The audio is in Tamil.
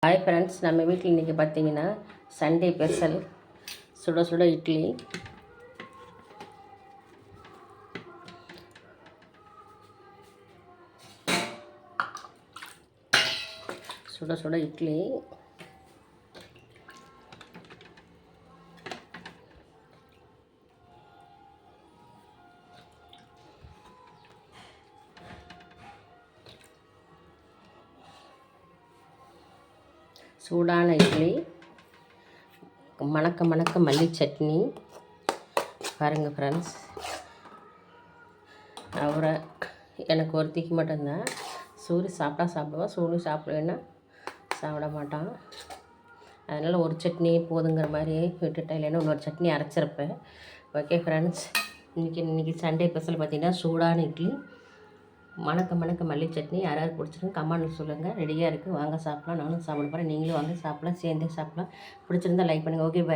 ஹாய் ஃப்ரெண்ட்ஸ், நம்ம வீட்டில் இன்றைக்கி பார்த்தீங்கன்னா சண்டே ஸ்பெஷல் சுட சுட இட்லி. சுட சுட இட்லி. சூடான இட்லி, மணக்க மணக்க மல்லி சட்னி. பாருங்கள் ஃப்ரெண்ட்ஸ், அவரை எனக்கு ஒருத்திக்கு மட்டும்தான். சூரி சாப்பிட்டா சாப்பிடுவான், சூரி சாப்பிடுவேன்னா சாப்பிட மாட்டான். அதனால் ஒரு சட்னி போதுங்கிற மாதிரி விட்டுட்டேன், இல்லைன்னா இன்னொரு சட்னி அரைச்சிருப்பேன். ஓகே ஃப்ரெண்ட்ஸ், இன்றைக்கி சண்டே ஸ்பெஷல் பார்த்திங்கன்னா சூடான இட்லி, மணக்க மணக்க மல்லி சட்னி. யாராவது பிடிச்சிருக்கு கமெண்ட் சொல்லுங்கள். ரெடியாக இருக்குது, வாங்க சாப்பிட்லாம். நானும் சாப்பிட போகிறேன், நீங்களும் வாங்க சாப்பிட்லாம், சேர்ந்தே சாப்பிட்லாம். பிடிச்சிருந்தா லைக் பண்ணுங்கள். Okay, by.